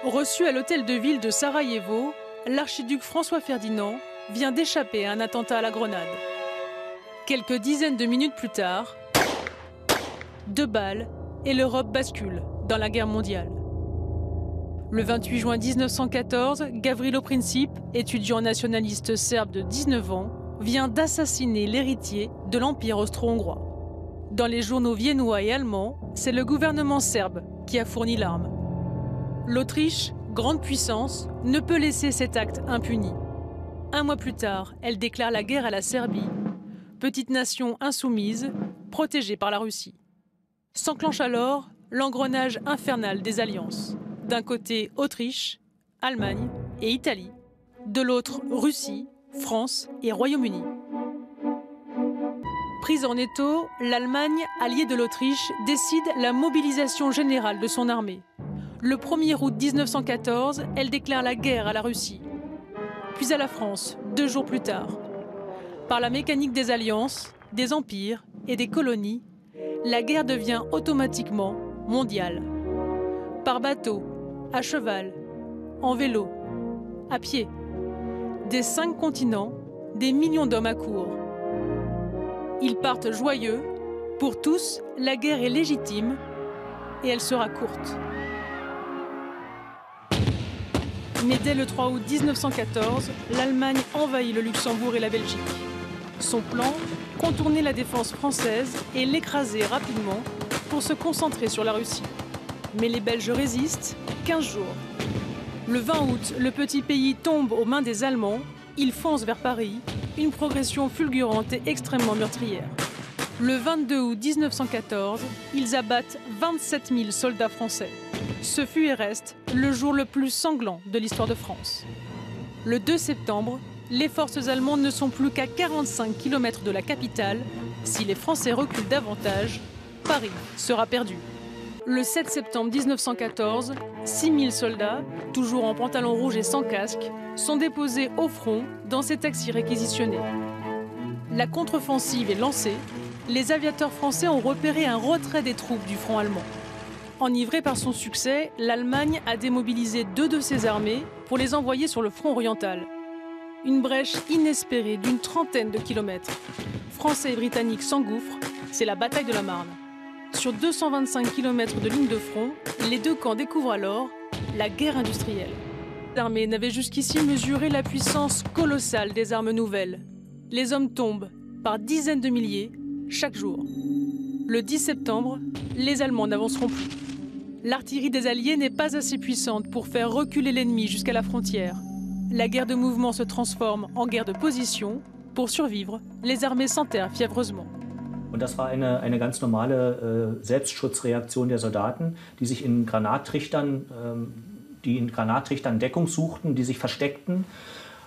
Reçu à l'hôtel de ville de Sarajevo, l'archiduc François Ferdinand vient d'échapper à un attentat à la grenade. Quelques dizaines de minutes plus tard, 2 balles et l'Europe bascule dans la guerre mondiale. Le 28 juin 1914, Gavrilo Princip, étudiant nationaliste serbe de 19 ans, vient d'assassiner l'héritier de l'Empire austro-hongrois. Dans les journaux viennois et allemands, c'est le gouvernement serbe qui a fourni l'arme. L'Autriche, grande puissance, ne peut laisser cet acte impuni. 1 mois plus tard, elle déclare la guerre à la Serbie, petite nation insoumise, protégée par la Russie. S'enclenche alors l'engrenage infernal des alliances. D'un côté, Autriche, Allemagne et Italie. De l'autre, Russie, France et Royaume-Uni. Prise en étau, l'Allemagne, alliée de l'Autriche, décide la mobilisation générale de son armée. Le 1er août 1914, elle déclare la guerre à la Russie. Puis à la France, 2 jours plus tard. Par la mécanique des alliances, des empires et des colonies, la guerre devient automatiquement mondiale. Par bateau, à cheval, en vélo, à pied. Des 5 continents, des millions d'hommes accourent. Ils partent joyeux. Pour tous, la guerre est légitime et elle sera courte. Mais dès le 3 août 1914, l'Allemagne envahit le Luxembourg et la Belgique. Son plan, contourner la défense française et l'écraser rapidement pour se concentrer sur la Russie. Mais les Belges résistent 15 jours. Le 20 août, le petit pays tombe aux mains des Allemands. Ils foncent vers Paris, une progression fulgurante et extrêmement meurtrière. Le 22 août 1914, ils abattent 27 000 soldats français. Ce fut et reste le jour le plus sanglant de l'histoire de France. Le 2 septembre, les forces allemandes ne sont plus qu'à 45 km de la capitale. Si les Français reculent davantage, Paris sera perdu. Le 7 septembre 1914, 6 000 soldats, toujours en pantalon rouge et sans casque, sont déposés au front dans ces taxis réquisitionnés. La contre-offensive est lancée. Les aviateurs français ont repéré un retrait des troupes du front allemand. Enivrée par son succès, l'Allemagne a démobilisé 2 de ses armées pour les envoyer sur le front oriental. Une brèche inespérée d'une trentaine de kilomètres. Français et Britanniques s'engouffrent, c'est la bataille de la Marne. Sur 225 km de ligne de front, les 2 camps découvrent alors la guerre industrielle. L'armée n'avait jusqu'ici mesuré la puissance colossale des armes nouvelles. Les hommes tombent par dizaines de milliers chaque jour. Le 10 septembre, les Allemands n'avanceront plus. L'artillerie des Alliés n'est pas assez puissante pour faire reculer l'ennemi jusqu'à la frontière. La guerre de mouvement se transforme en guerre de position. Pour survivre, les armées s'enterrent fiévreusement. Und das war eine ganz normale Selbstschutzreaktion der Soldaten, die sich in Granattrichtern, Deckung suchten, die sich versteckten.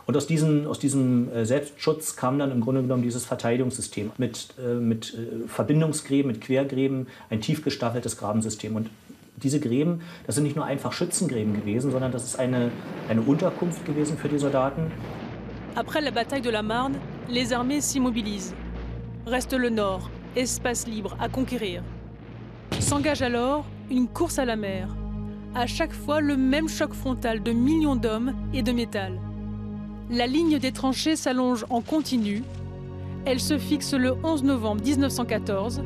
Und aus diesem Selbstschutz kam dann im Grunde genommen dieses Verteidigungssystem mit Verbindungsgräben, mit Quergräben, ein tief gestaffeltes Grabensystem. Und diese Gräben, das sind nicht nur einfach Schützengräben gewesen, sondern das ist eine Unterkunft gewesen für die Soldaten. Après la bataille de la Marne, les armées s'immobilisent. Reste le nord, espace libre à conquérir. S'engage alors une course à la mer. À chaque fois, le même choc frontal de millions d'hommes et de métal. La ligne des tranchées s'allonge en continu. Elle se fixe le 11 novembre 1914,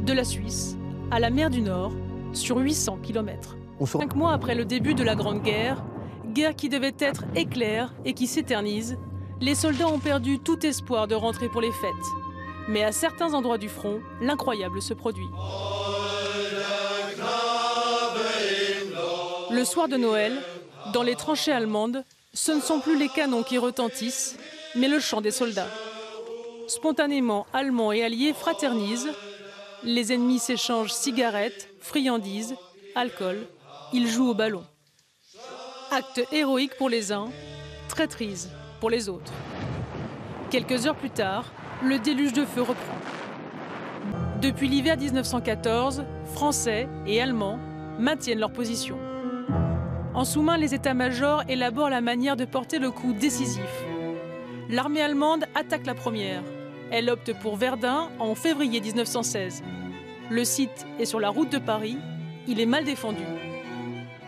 de la Suisse à la mer du Nord, sur 800 km. 5 mois après le début de la Grande Guerre, guerre qui devait être éclair et qui s'éternise, les soldats ont perdu tout espoir de rentrer pour les fêtes. Mais à certains endroits du front, l'incroyable se produit. Le soir de Noël, dans les tranchées allemandes, ce ne sont plus les canons qui retentissent, mais le chant des soldats. Spontanément, Allemands et Alliés fraternisent. Les ennemis s'échangent cigarettes, friandises, alcool. Ils jouent au ballon. Acte héroïque pour les uns, traîtrise pour les autres. Quelques heures plus tard, le déluge de feu reprend. Depuis l'hiver 1914, Français et Allemands maintiennent leur position. En sous-main, les états-majors élaborent la manière de porter le coup décisif. L'armée allemande attaque la première. Elle opte pour Verdun en février 1916. Le site est sur la route de Paris. Il est mal défendu.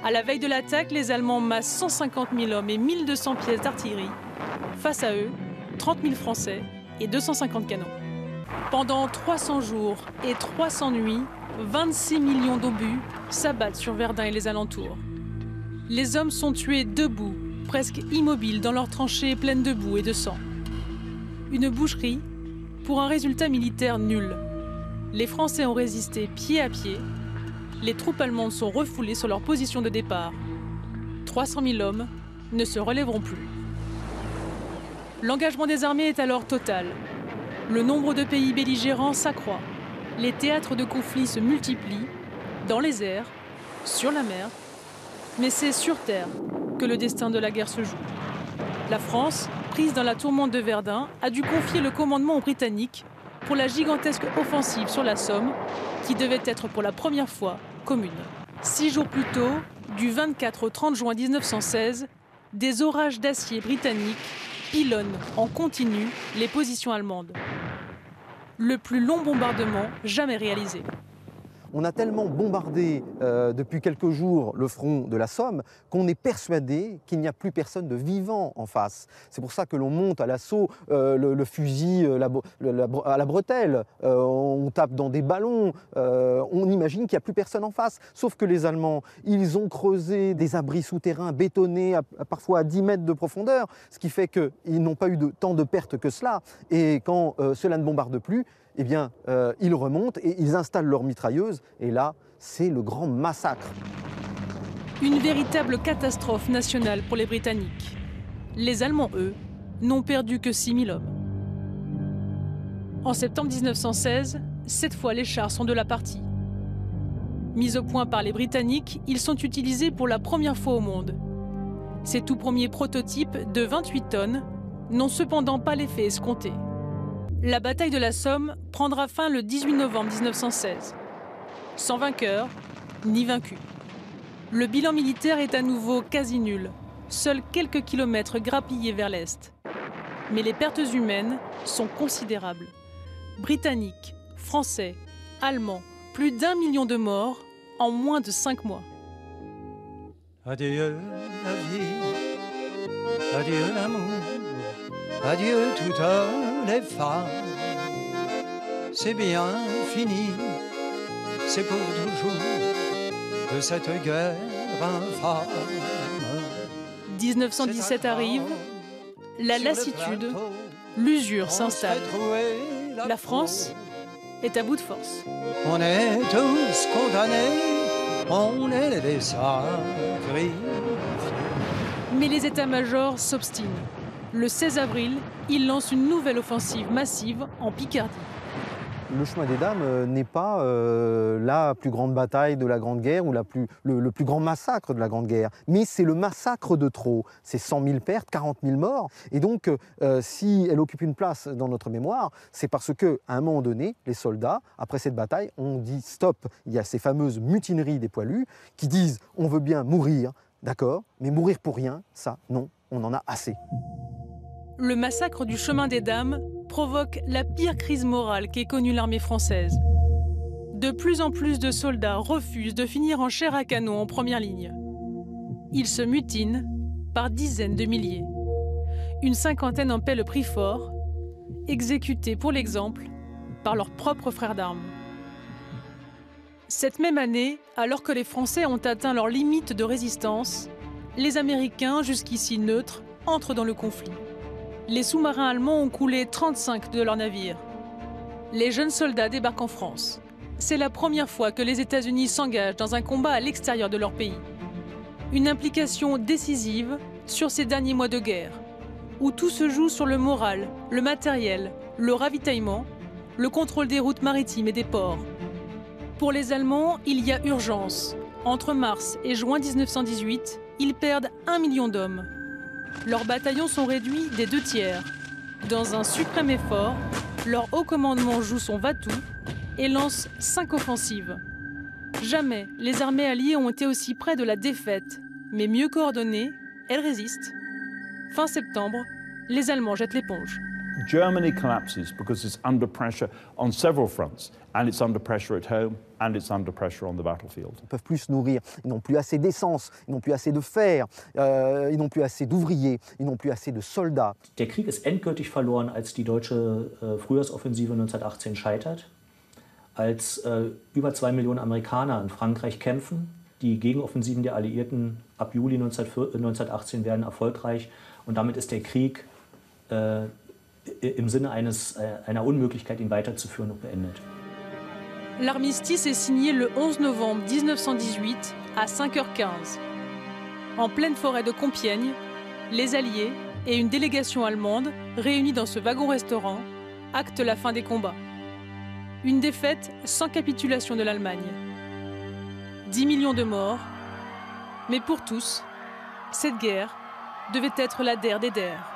À la veille de l'attaque, les Allemands massent 150 000 hommes et 1200 pièces d'artillerie. Face à eux, 30 000 Français et 250 canons. Pendant 300 jours et 300 nuits, 26 millions d'obus s'abattent sur Verdun et les alentours. Les hommes sont tués debout, presque immobiles dans leurs tranchées pleines de boue et de sang. Une boucherie pour un résultat militaire nul. Les Français ont résisté pied à pied. Les troupes allemandes sont refoulées sur leur position de départ. 300 000 hommes ne se relèveront plus. L'engagement des armées est alors total. Le nombre de pays belligérants s'accroît. Les théâtres de conflit se multiplient, dans les airs, sur la mer. Mais c'est sur terre que le destin de la guerre se joue. La France, prise dans la tourmente de Verdun, a dû confier le commandement aux Britanniques pour la gigantesque offensive sur la Somme, qui devait être pour la première fois commune. 6 jours plus tôt, du 24 au 30 juin 1916, des orages d'acier britanniques pilonnent en continu les positions allemandes. Le plus long bombardement jamais réalisé. On a tellement bombardé depuis quelques jours le front de la Somme qu'on est persuadé qu'il n'y a plus personne de vivant en face. C'est pour ça que l'on monte à l'assaut le fusil à la bretelle, on tape dans des ballons, on imagine qu'il n'y a plus personne en face. Sauf que les Allemands, ils ont creusé des abris souterrains bétonnés parfois à 10 mètres de profondeur, ce qui fait qu'ils n'ont pas eu tant de pertes que cela. Et quand cela ne bombarde plus, eh bien, ils remontent et ils installent leurs mitrailleuses. Et là, c'est le grand massacre. Une véritable catastrophe nationale pour les Britanniques. Les Allemands, eux, n'ont perdu que 6 000 hommes. En septembre 1916, cette fois, les chars sont de la partie. Mis au point par les Britanniques, ils sont utilisés pour la première fois au monde. Ces tout premiers prototypes de 28 tonnes n'ont cependant pas l'effet escompté. La bataille de la Somme prendra fin le 18 novembre 1916. Sans vainqueur, ni vaincu. Le bilan militaire est à nouveau quasi nul. Seuls quelques kilomètres grappillés vers l'est. Mais les pertes humaines sont considérables. Britanniques, Français, Allemands, plus d'1 million de morts en moins de 5 mois. Adieu la vie, adieu l'amour, adieu toutes les femmes. C'est bien fini, c'est pour toujours de cette guerre infâme. 1917 arrive, la lassitude, l'usure s'installe. La France est à bout de force. On est tous condamnés, on est des sacrifiés. Mais les états-majors s'obstinent. Le 16 avril, ils lancent une nouvelle offensive massive en Picardie. Le chemin des Dames n'est pas la plus grande bataille de la Grande Guerre ou le plus grand massacre de la Grande Guerre, mais c'est le massacre de trop. C'est 100 000 pertes, 40 000 morts. Et donc, si elle occupe une place dans notre mémoire, c'est parce qu'à un moment donné, les soldats, après cette bataille, ont dit stop. Il y a ces fameuses mutineries des poilus qui disent on veut bien mourir, d'accord, mais mourir pour rien, ça, non, on en a assez. Le massacre du chemin des Dames provoque la pire crise morale qu'ait connue l'armée française. De plus en plus de soldats refusent de finir en chair à canon en première ligne. Ils se mutinent par dizaines de milliers. Une cinquantaine en paie le prix fort, exécutés pour l'exemple par leurs propres frères d'armes. Cette même année, alors que les Français ont atteint leur limite de résistance, les Américains, jusqu'ici neutres, entrent dans le conflit. Les sous-marins allemands ont coulé 35 de leurs navires. Les jeunes soldats débarquent en France. C'est la première fois que les États-Unis s'engagent dans un combat à l'extérieur de leur pays. Une implication décisive sur ces derniers mois de guerre, où tout se joue sur le moral, le matériel, le ravitaillement, le contrôle des routes maritimes et des ports. Pour les Allemands, il y a urgence. Entre mars et juin 1918, ils perdent 1 million d'hommes. Leurs bataillons sont réduits des 2/3. Dans un suprême effort, leur haut commandement joue son va-tout et lance 5 offensives. Jamais les armées alliées ont été aussi près de la défaite, mais mieux coordonnées, elles résistent. Fin septembre, les Allemands jettent l'éponge. Germany collapses because it's under pressure on several fronts, and it's under pressure at home, and it's under pressure on the battlefield. Ils ne peuvent plus se nourrir, ils n'ont plus assez d'essence, ils n'ont plus assez de fer, ils n'ont plus assez d'ouvriers, ils n'ont plus assez de soldats. Der Krieg ist endgültig verloren, als die deutsche Frühjahrsoffensive 1918 scheitert, als über 2 Millionen Amerikaner in Frankreich kämpfen. Die Gegenoffensiven der Alliierten ab Juli 1918 werden erfolgreich und damit ist der Krieg im Sinne einer Unmöglichkeit, ihn weiterzuführen, und beendet. L'armistice est signé le 11 novembre 1918 à 5h15. En pleine forêt de Compiègne, les Alliés et une délégation allemande réunis dans ce wagon-restaurant actent la fin des combats. Une défaite sans capitulation de l'Allemagne. 10 millions de morts, mais pour tous, cette guerre devait être la der des der.